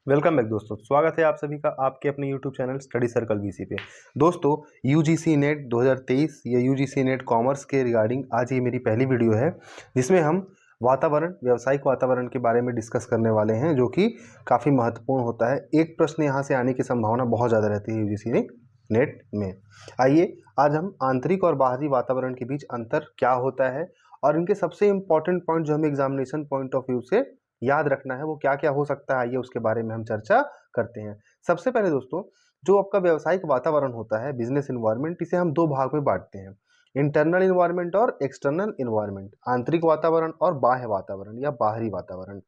Welcome back दोस्तों, स्वागत है आप सभी का आपके अपने YouTube channel study circle BC पे। दोस्तों, यूजीसी नेट 2023 या यूजीसी नेट कॉमर्स के रिगार्डिंग आज ये मेरी पहली वीडियो है जिसमें हम वातावरण, व्यावसायिक वातावरण के बारे में डिस्कस करने वाले हैं, जो कि काफ़ी महत्वपूर्ण होता है। एक प्रश्न यहाँ से आने की संभावना बहुत ज़्यादा रहती है यूजीसी नेट में। आइए आज हम आंतरिक और बाहरी वातावरण के बीच अंतर क्या होता है और इनके सबसे इंपॉर्टेंट पॉइंट जो हमें एग्जामिनेशन पॉइंट ऑफ व्यू से याद रखना है वो क्या क्या हो सकता है, आइए उसके बारे में हम चर्चा करते हैं। सबसे पहले दोस्तों, जो आपका व्यावसायिक वातावरण होता है, बिजनेस इन्वायरमेंट, इसे हम दो भाग में बांटते हैं, इंटरनल इन्वायरमेंट और एक्सटर्नल इन्वायरमेंट। आंतरिक वातावरण और बाह्य वातावरण या बाहरी वातावरण।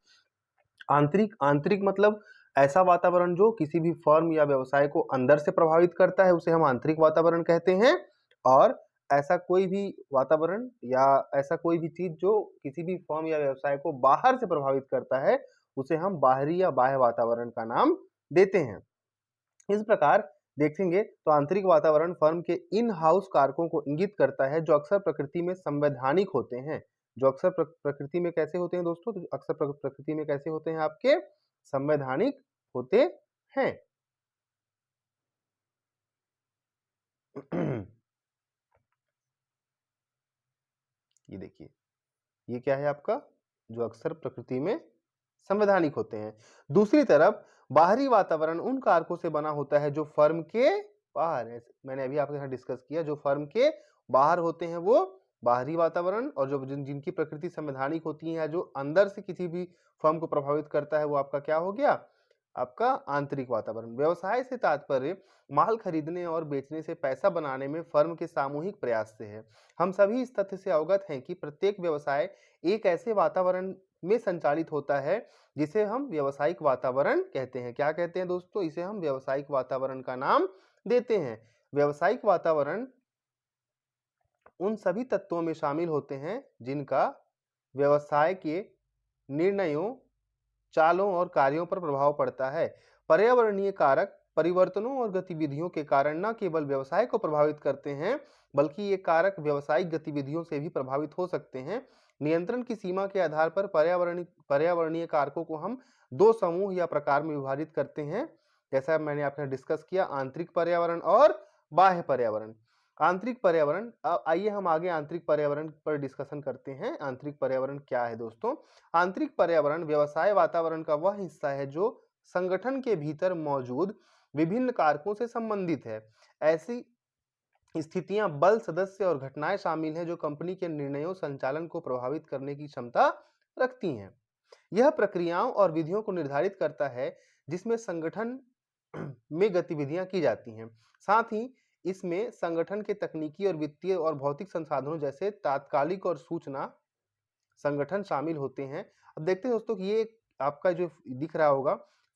आंतरिक आंतरिक मतलब ऐसा वातावरण जो किसी भी फर्म या व्यवसाय को अंदर से प्रभावित करता है, उसे हम आंतरिक वातावरण कहते हैं। और ऐसा कोई भी वातावरण या ऐसा कोई भी चीज जो किसी भी फर्म या व्यवसाय को बाहर से प्रभावित करता है, उसे हम बाहरी या बाह्य वातावरण का नाम देते हैं। इस प्रकार देखेंगे तो आंतरिक वातावरण फर्म के इन हाउस कारकों को इंगित करता है, जो अक्सर प्रकृति में संवैधानिक होते हैं। जो अक्सर प्रकृति में कैसे होते हैं दोस्तों? तो अक्सर प्रकृति में कैसे होते हैं? आपके संवैधानिक होते हैं। ये देखिए, ये क्या है आपका? जो अक्सर प्रकृति में संवैधानिक होते हैं। दूसरी तरफ बाहरी वातावरण उन कारकों से बना होता है जो फर्म के बाहर है। मैंने अभी आपके साथ डिस्कस किया, जो फर्म के बाहर होते हैं वो बाहरी वातावरण, और जो जिनकी प्रकृति संवैधानिक होती है, जो अंदर से किसी भी फर्म को प्रभावित करता है, वो आपका क्या हो गया? आपका आंतरिक वातावरण। व्यवसाय से तात्पर्य माल खरीदने और बेचने से पैसा बनाने में फर्म के सामूहिक प्रयास से है। हम सभी इस तथ्य से अवगत हैं कि प्रत्येक व्यवसाय एक ऐसे वातावरण में संचालित होता है जिसे हम व्यावसायिक वातावरण कहते हैं। क्या कहते हैं दोस्तों? इसे हम व्यावसायिक वातावरण का नाम देते हैं। व्यावसायिक वातावरण उन सभी तत्वों में शामिल होते हैं जिनका व्यवसाय के निर्णयों, चालों और कार्यों पर प्रभाव पड़ता है। पर्यावरणीय कारक परिवर्तनों और गतिविधियों के कारण न केवल व्यवसाय को प्रभावित करते हैं, बल्कि ये कारक व्यावसायिक गतिविधियों से भी प्रभावित हो सकते हैं। नियंत्रण की सीमा के आधार पर पर्यावरणीय कारकों को हम दो समूह या प्रकार में विभाजित करते हैं, जैसा मैंने आपसे डिस्कस किया, आंतरिक पर्यावरण और बाह्य पर्यावरण। आंतरिक पर्यावरण, अब आइए हम आगे आंतरिक पर्यावरण पर डिस्कशन करते हैं। आंतरिक पर्यावरण क्या है दोस्तों? आंतरिक पर्यावरण व्यवसाय वातावरण का वह हिस्सा है जो संगठन के भीतर मौजूद विभिन्न कारकों से संबंधित है। ऐसी स्थितियां, बल, सदस्य और घटनाएं शामिल हैं जो कंपनी के निर्णयों, संचालन को प्रभावित करने की क्षमता रखती हैं। यह प्रक्रियाओं और विधियों को निर्धारित करता है जिसमें संगठन में गतिविधियां की जाती हैं। साथ ही इसमें संगठन के तकनीकी और वित्तीय और भौतिक संसाधनों जैसे तात्कालिक और सूचना संगठन शामिल होते हैं। अब देखते हैं दोस्तों कि ये आपका जो दिख रहा होगा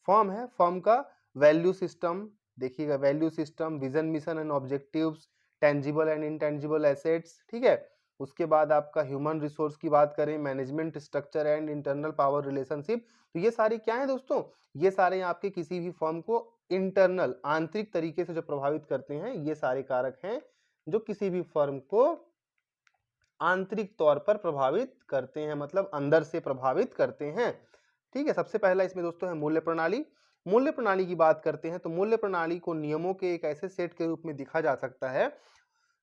फॉर्म है, फॉर्म का वैल्यू सिस्टम देखिएगा, value system, vision, mission and objectives, tangible and intangible assets, ठीक है। उसके बाद आपका ह्यूमन रिसोर्स की बात करें, management structure and internal power relationship, तो ये सारे क्या है दोस्तों? ये सारे आपके किसी भी फॉर्म को इंटरनल, आंतरिक तरीके से जो प्रभावित करते हैं, ये सारे कारक हैं जो किसी भी फर्म को आंतरिक तौर पर प्रभावित करते हैं, मतलब अंदर से प्रभावित करते हैं। ठीक है, सबसे पहला इसमें दोस्तों है मूल्य प्रणाली। मूल्य प्रणाली की बात करते हैं तो मूल्य प्रणाली को नियमों के एक ऐसे सेट के रूप में देखा जा सकता है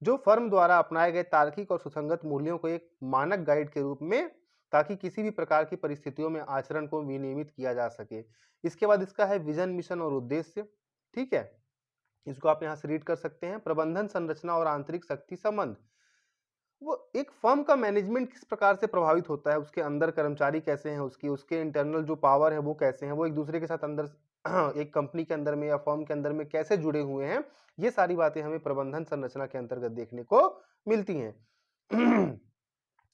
जो फर्म द्वारा अपनाए गए तार्किक और सुसंगत मूल्यों को एक मानक गाइड के रूप में, ताकि किसी भी प्रकार की परिस्थितियों में आचरण को विनियमित किया जा सके। इसके बाद इसका है विजन, मिशन और उद्देश्य। ठीक है, इसको आप यहां से रीड कर सकते हैं। प्रबंधन, संरचना और आंतरिक शक्ति संबंध। वो एक फर्म का मैनेजमेंट किस प्रकार से प्रभावित होता है, उसके अंदर कर्मचारी कैसे हैं, उसके इंटरनल जो पावर है वो कैसे हैं, वो एक दूसरे के साथ अंदर एक कंपनी के अंदर में या फर्म के अंदर में कैसे जुड़े हुए हैं, ये सारी बातें हमें प्रबंधन संरचना के अंतर्गत देखने को मिलती हैं।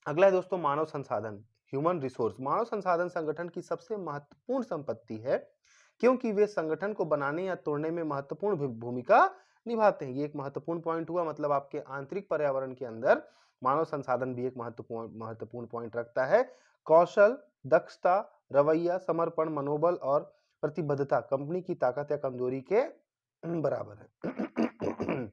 अगला है दोस्तों मानव संसाधन, ह्यूमन रिसोर्स। मानव संसाधन संगठन की सबसे महत्वपूर्ण संपत्ति है क्योंकि वे संगठन को बनाने या तोड़ने में महत्वपूर्ण भूमिका निभाते हैं। ये एक महत्वपूर्ण पॉइंट हुआ, मतलब आपके आंतरिक पर्यावरण के अंदर मानव संसाधन भी एक महत्वपूर्ण पॉइंट रखता है। कौशल, दक्षता, रवैया, समर्पण, मनोबल और प्रतिबद्धता कंपनी की ताकत या कमजोरी के बराबर है।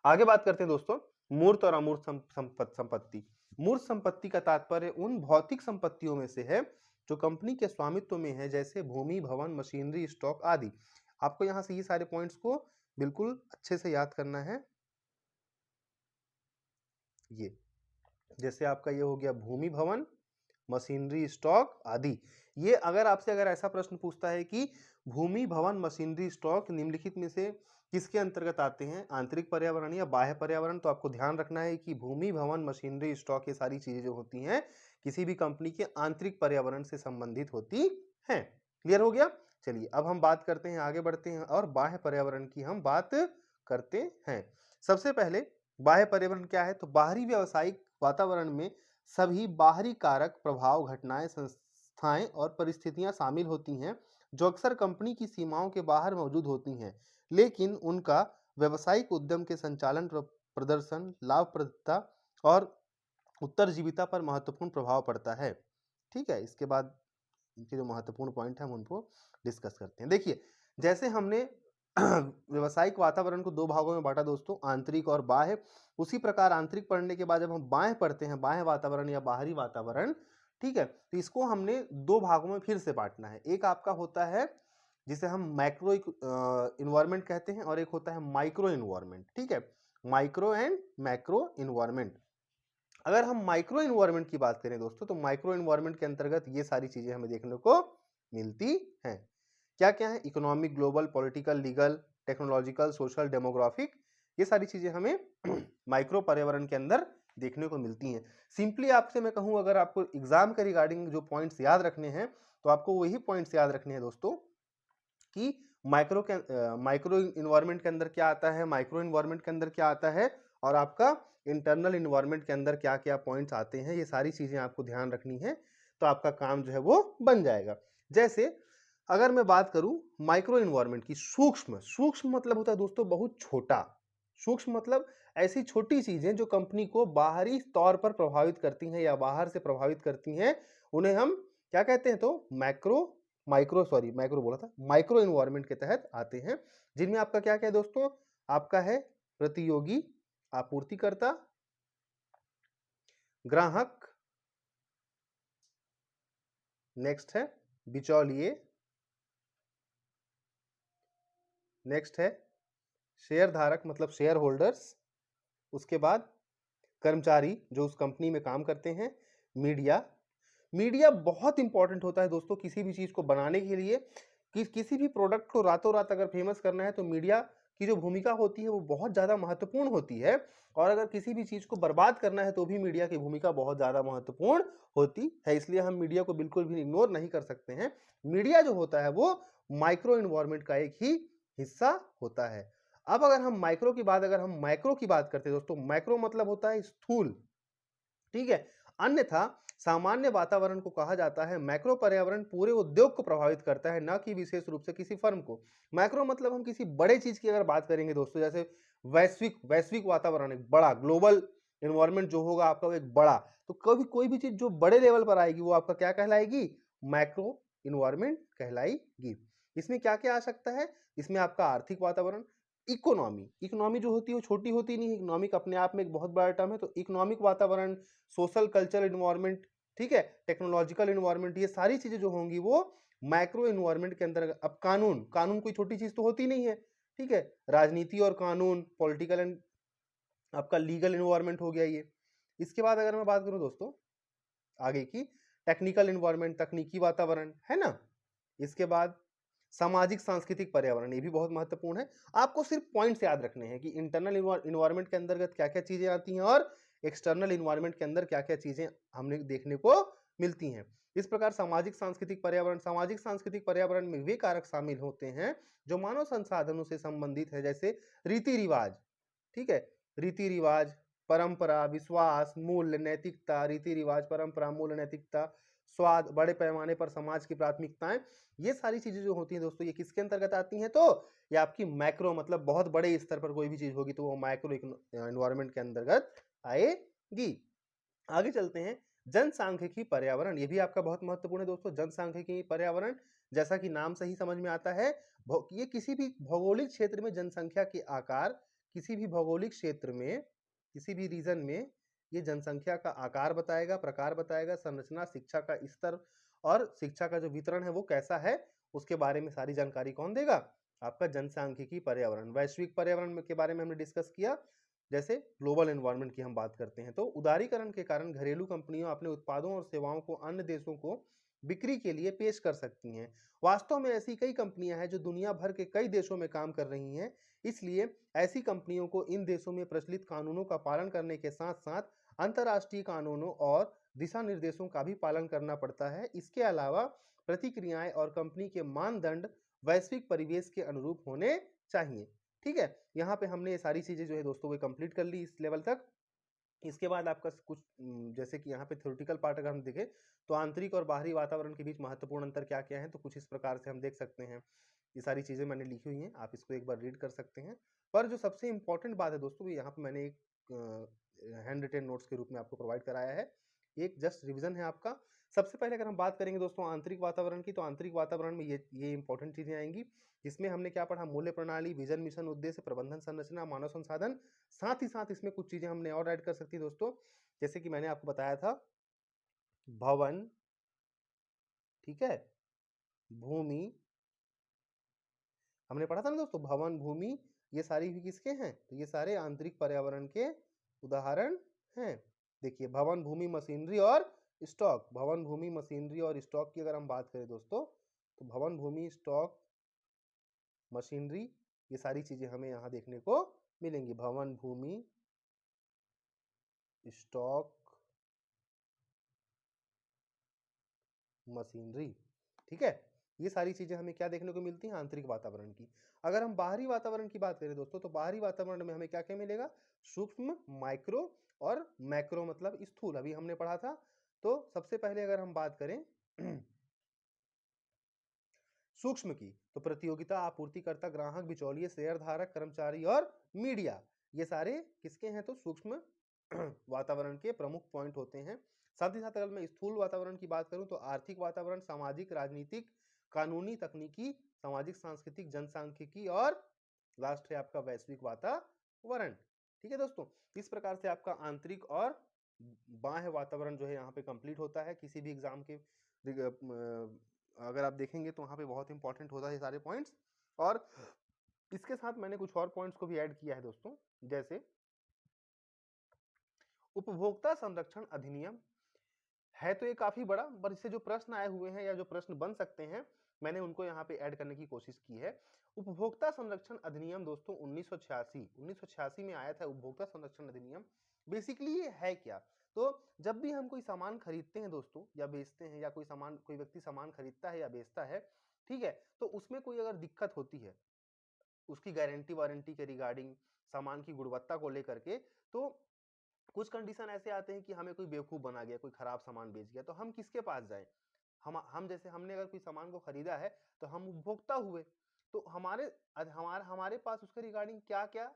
आगे बात करते हैं दोस्तों मूर्त और अमूर्त संपत्ति। मूर्त संपत्ति का तात्पर्य उन भौतिक संपत्तियों में से है जो कंपनी के स्वामित्व में है, जैसे भूमि, भवन, मशीनरी, स्टॉक आदि। आपको यहाँ से ये सारे पॉइंट्स को बिल्कुल अच्छे से याद करना है। ये जैसे आपका ये हो गया भूमि, भवन, मशीनरी, स्टॉक आदि। ये अगर ऐसा प्रश्न पूछता है कि भूमि, भवन, मशीनरी, स्टॉक निम्नलिखित में से किसके अंतर्गत आते हैं, आंतरिक पर्यावरण या बाह्य पर्यावरण, तो आपको ध्यान रखना है कि भूमि, भवन, मशीनरी, स्टॉक ये सारी चीजें जो होती हैं किसी भी कंपनी के आंतरिक पर्यावरण से संबंधित होती हैं। क्लियर हो गया? चलिए अब हम बात करते हैं, आगे बढ़ते हैं और बाह्य पर्यावरण की हम बात करते हैं। सबसे पहले बाह्य पर्यावरण क्या है? तो बाहरी व्यावसायिक वातावरण में सभी बाहरी कारक, प्रभाव, घटनाएं, संस्थाएं और परिस्थितियां शामिल होती हैं जो अक्सर कंपनी की सीमाओं के बाहर मौजूद होती हैं, लेकिन उनका व्यावसायिक उद्यम के संचालन, प्रदर्शन, लाभप्रदता और उत्तरजीविता पर महत्वपूर्ण प्रभाव पड़ता है। ठीक है, इसके बाद इनके जो महत्वपूर्ण पॉइंट है हम उनको डिस्कस करते हैं। देखिए, जैसे हमने व्यावसायिक वातावरण को दो भागों में बांटा दोस्तों, आंतरिक और बाह्य, उसी प्रकार आंतरिक पढ़ने के बाद जब हम बाह्य पढ़ते हैं, बाह्य वातावरण या बाहरी वातावरण, ठीक है, तो इसको हमने दो भागों में फिर से बांटना है। एक आपका होता है जिसे हम मैक्रो इन्वायरमेंट कहते हैं और एक होता है माइक्रो इन्वायरमेंट। ठीक है, माइक्रो एंड मैक्रो इन्वायरमेंट। अगर हम माइक्रो इन्वायरमेंट की बात करें दोस्तों, तो माइक्रो इन्वायरमेंट के अंतर्गत ये सारी चीजें हमें देखने को मिलती हैं। क्या क्या है? Economic, global, political, legal, technological, social, demographic, ये सारी चीजें हमें माइक्रो पर्यावरण के अंदर देखने को मिलती हैं। सिंपली आपसे मैं कहूं, अगर आपको एग्जाम के रिगार्डिंग जो पॉइंट्स याद रखने हैं, तो आपको वही पॉइंट्स याद रखने हैं दोस्तों कि माइक्रो इन्वायरमेंट के अंदर क्या आता है, माइक्रो इन्वायरमेंट के अंदर क्या आता है, और आपका इंटरनल इन्वायरमेंट के अंदर क्या क्या पॉइंट्स आते हैं, ये सारी चीजें आपको ध्यान रखनी है, तो आपका काम जो है वो बन जाएगा। जैसे अगर मैं बात करूं माइक्रो इन्वायरमेंट की, सूक्ष्म, सूक्ष्म मतलब होता है दोस्तों बहुत छोटा। सूक्ष्म मतलब ऐसी छोटी चीजें जो कंपनी को बाहरी तौर पर प्रभावित करती हैं या बाहर से प्रभावित करती हैं, उन्हें हम क्या कहते हैं? तो माइक्रो बोला था, माइक्रो इन्वायरमेंट के तहत आते हैं, जिनमें आपका क्या क्या है दोस्तों? आपका है प्रतियोगी, आपूर्तिकर्ता, ग्राहक, नेक्स्ट है बिचौलिए, नेक्स्ट है शेयर धारक मतलब शेयर होल्डर्स, उसके बाद कर्मचारी जो उस कंपनी में काम करते हैं, मीडिया। मीडिया बहुत इंपॉर्टेंट होता है दोस्तों किसी भी चीज को बनाने के लिए। किसी भी प्रोडक्ट को रातों रात अगर फेमस करना है तो मीडिया की जो भूमिका होती है वो बहुत ज्यादा महत्वपूर्ण होती है, और अगर किसी भी चीज को बर्बाद करना है तो भी मीडिया की भूमिका बहुत ज्यादा महत्वपूर्ण होती है। इसलिए हम मीडिया को बिल्कुल भी इग्नोर नहीं कर सकते हैं। मीडिया जो होता है वो माइक्रो इन्वायरमेंट का एक ही हिस्सा होता है। अब अगर हम माइक्रो की बात करते हैं दोस्तों, माइक्रो मतलब होता है स्थूल। ठीक है, अन्यथा सामान्य वातावरण को कहा जाता है। मैक्रो पर्यावरण पूरे उद्योग को प्रभावित करता है, न कि विशेष रूप से किसी फर्म को। मैक्रो मतलब हम किसी बड़े चीज की अगर बात करेंगे दोस्तों, जैसे वैश्विक वैश्विक वातावरण, एक बड़ा ग्लोबल एनवायरनमेंट जो होगा आपका वो एक बड़ा, तो कभी कोई भी चीज जो बड़े लेवल पर आएगी वो आपका क्या कहलाएगी? मैक्रो इन्वायरमेंट कहलाएगी। इसमें क्या क्या आ सकता है? इसमें आपका आर्थिक वातावरण, इकोनॉमी, इकोनॉमी जो होती है वो छोटी होती नहीं है, इकोनॉमिक अपने आप में एक बहुत बड़ा टर्म है, तो इकोनॉमिक वातावरण, सोशल कल्चरल इन्वायरमेंट, ठीक है, टेक्नोलॉजिकल इन्वायरमेंट, ये सारी चीजें जो होंगी वो माइक्रो इन्वायरमेंट के अंदर। अब कानून, कानून कोई छोटी चीज तो होती नहीं है, ठीक है, राजनीति और कानून, पॉलिटिकल एंड आपका लीगल इन्वायरमेंट हो गया ये। इसके बाद अगर मैं बात करूं दोस्तों आगे की, टेक्निकल इन्वायरमेंट, तकनीकी वातावरण है ना, इसके बाद सामाजिक सांस्कृतिक पर्यावरण, ये भी बहुत महत्वपूर्ण है। आपको सिर्फ पॉइंट्स याद रखने हैं कि इंटरनल इन्वायरमेंट के अंतर्गत क्या क्या चीजें आती हैं और एक्सटर्नल इन्वायरमेंट के अंदर क्या क्या चीजें हमने देखने को मिलती हैं। इस प्रकार सामाजिक सांस्कृतिक पर्यावरण में वे कारक शामिल होते हैं जो मानव संसाधनों से संबंधित है, जैसे रीति रिवाज, ठीक है, रीति रिवाज, परंपरा, विश्वास, मूल्य, नैतिकता, रीति रिवाज, परंपरा, मूल्य, नैतिकता, स्वाद, बड़े पैमाने पर समाज की प्राथमिकताएं, ये सारी चीजें जो होती हैं दोस्तों ये किसके अंतर्गत आती हैं? तो ये आपकी मैक्रो मतलब बहुत बड़े स्तर पर कोई भी चीज होगी तो वो माइक्रो एनवायरमेंट के अंतर्गत आएगी। आगे चलते हैं, जनसांख्यिकी पर्यावरण, ये भी आपका बहुत महत्वपूर्ण है दोस्तों। जनसांख्यिकी पर्यावरण, जैसा कि नाम से ही समझ में आता है, ये किसी भी भौगोलिक क्षेत्र में जनसंख्या के आकार, किसी भी भौगोलिक क्षेत्र में, किसी भी रीजन में ये जनसंख्या का आकार बताएगा, प्रकार बताएगा, संरचना, शिक्षा का स्तर और शिक्षा का जो वितरण है वो कैसा है, उसके बारे में सारी जानकारी कौन देगा, आपका जनसांख्यिकी पर्यावरण। वैश्विक पर्यावरण के बारे में हमने डिस्कस किया, जैसे ग्लोबल एनवायरनमेंट की हम बात करते हैं। तो उदारीकरण के कारण घरेलू कंपनियां अपने उत्पादों और सेवाओं को अन्य देशों को बिक्री के लिए पेश कर सकती हैं। वास्तव में ऐसी कई कंपनियां हैं जो दुनिया भर के कई देशों में काम कर रही हैं, इसलिए ऐसी कंपनियों को इन देशों में प्रचलित कानूनों का पालन करने के साथ साथ अंतर्राष्ट्रीय कानूनों और दिशा निर्देशों का भी पालन करना पड़ता है। इसके अलावा प्रतिक्रियाएं और कंपनी के मानदंड वैश्विक परिवेश के अनुरूप होने चाहिए। ठीक है, यहाँ पे हमने ये सारी चीजें जो है दोस्तों वो कंप्लीट कर ली इस लेवल तक। इसके बाद आपका कुछ जैसे कि यहाँ पे थ्योरेटिकल पार्ट अगर हम देखें तो आंतरिक और बाहरी वातावरण के बीच महत्वपूर्ण अंतर क्या क्या है, तो कुछ इस प्रकार से हम देख सकते हैं। ये सारी चीजें मैंने लिखी हुई हैं, आप इसको एक बार रीड कर सकते हैं। पर जो सबसे इंपॉर्टेंट बात है दोस्तों, यहाँ पे मैंने एक हैंड रिटेन नोट्स के रूप में आपको प्रोवाइड कराया है, एक जस्ट रिविजन है आपका। सबसे पहले अगर हम बात करेंगे दोस्तों आंतरिक वातावरण की, तो आंतरिक वातावरण में ये इंपॉर्टेंट चीजें आएंगी, जिसमें हमने क्या पढ़ा, मूल्य प्रणाली, विजन, मिशन, उद्देश्य, प्रबंधन संरचना, मानव संसाधन। साथ ही साथ इसमें कुछ चीजें हमने और ऐड कर सकती है दोस्तों, जैसे कि मैंने आपको बताया था भवन, ठीक है, भूमि, हमने पढ़ा था ना दोस्तों, भवन, भूमि, ये सारी भी किसके हैं, तो ये सारे आंतरिक पर्यावरण के उदाहरण हैं। देखिए भवन, भूमि, मशीनरी और स्टॉक, भवन, भूमि, मशीनरी और स्टॉक की अगर हम बात करें दोस्तों, तो भवन, भूमि, स्टॉक, मशीनरी, ये सारी चीजें हमें यहाँ देखने को मिलेंगी। भवन, भूमि, स्टॉक, मशीनरी, ठीक है, ये सारी चीजें हमें क्या देखने को मिलती हैं, आंतरिक वातावरण की। अगर हम बाहरी वातावरण की बात करें दोस्तों, तो बाहरी वातावरण में हमें क्या क्या मिलेगा, सूक्ष्म, माइक्रो और मैक्रो मतलब स्थूल, अभी हमने पढ़ा था। तो सबसे पहले अगर हम बात करें सूक्ष्म की, तो प्रतियोगिता, आपूर्तिकर्ता, ग्राहक, बिचौलिए, शेयर धारक, कर्मचारी और मीडिया, ये सारे किसके हैं, तो सूक्ष्म वातावरण के प्रमुख पॉइंट होते हैं। साथ ही साथ अगर मैं स्थूल वातावरण की बात करूं, तो आर्थिक वातावरण, सामाजिक, राजनीतिक, कानूनी, तकनीकी, सामाजिक, सांस्कृतिक, जनसांख्यिकी और लास्ट है आपका वैश्विक वातावरण। ठीक है दोस्तों, इस प्रकार से आपका आंतरिक और बाह्य वातावरण जो है यहाँ पे कंप्लीट होता है। किसी भी एग्जाम के अगर आप देखेंगे तो वहां पे बहुत इंपॉर्टेंट होता है ये सारे पॉइंट्स। और इसके साथ मैंने कुछ और पॉइंट्स को भी ऐड किया है दोस्तों, जैसे उपभोक्ता संरक्षण अधिनियम है, तो ये काफी बड़ा, पर इससे जो प्रश्न आए हुए हैं या जो प्रश्न बन सकते हैं, मैंने उनको यहाँ पे ऐड करने की कोशिश की है। उपभोक्ता संरक्षण अधिनियम दोस्तों 1986 में आया था उपभोक्ता संरक्षण अधिनियम। बेसिकली ये है क्या, तो जब भी हम कोई सामान खरीदते हैं दोस्तों या बेचते हैं, या कोई व्यक्ति सामान खरीदता है या बेचता है, ठीक है, तो उसमें कोई अगर दिक्कत होती है उसकी गारंटी वारंटी के रिगार्डिंग, सामान की गुणवत्ता को लेकर के, तो कुछ कंडीशन ऐसे आते हैं कि हमें कोई बेवकूफ बना गया, कोई खराब सामान बेच गया, तो हम किसके पास जाएं, हम जैसे हमने अगर कोई सामान को खरीदा है तो हम उपभोक्ता हुए, तो हमारे पास उसके रिगार्डिंग क्या क्या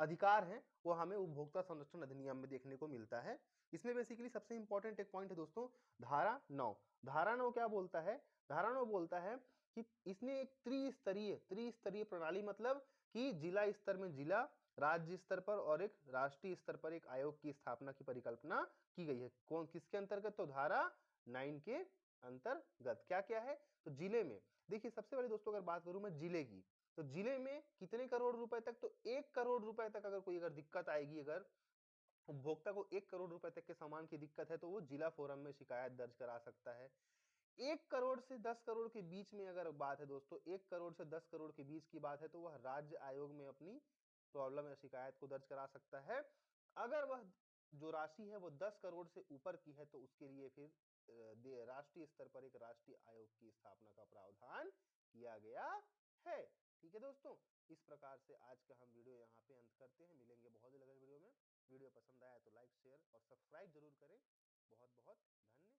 अधिकार हैं, वो हमें उपभोक्ता संरक्षण अधिनियम में देखने को मिलता है। इसमें बेसिकली सबसे इंपॉर्टेंट एक पॉइंट है दोस्तों, धारा 9। धारा 9 क्या बोलता है, धारा 9 बोलता है कि इसने एक त्रिस्तरीय प्रणाली, मतलब कि जिला स्तर में जिला, राज्य स्तर पर और एक राष्ट्रीय स्तर पर एक आयोग की स्थापना की परिकल्पना की गई है। कौन किसके अंतर्गत, तो धारा 9 के अंतर्गत क्या क्या है, तो जिले में देखिए सबसे पहले दोस्तों अगर बात करूं मैं जिले की, तो जिले में कितने करोड़ रुपए तक, तो 1 करोड़ रुपए तक अगर कोई दिक्कत आएगी, अगर उपभोक्ता को 1 करोड़ रुपए तक के सामान की दिक्कत है, तो वो जिला फोरम में शिकायत दर्ज करा सकता है। 1 करोड़ से 10 करोड़ के बीच में अगर बात है दोस्तों, 1 करोड़ से 10 करोड़ के बीच की बात है, तो वह राज्य आयोग में अपनी प्रॉब्लम या शिकायत को दर्ज करा सकता है। अगर वह जो राशि है वो 10 करोड़ से ऊपर की है, तो उसके लिए फिर राष्ट्रीय स्तर पर एक राष्ट्रीय आयोग की स्थापना का प्रावधान किया गया है। ठीक है दोस्तों, इस प्रकार से आज का हम वीडियो यहाँ पे अंत करते हैं। मिलेंगे बहुत ही अगले वीडियो में। वीडियो पसंद आया तो लाइक, शेयर और सब्सक्राइब जरूर करें। बहुत बहुत धन्यवाद।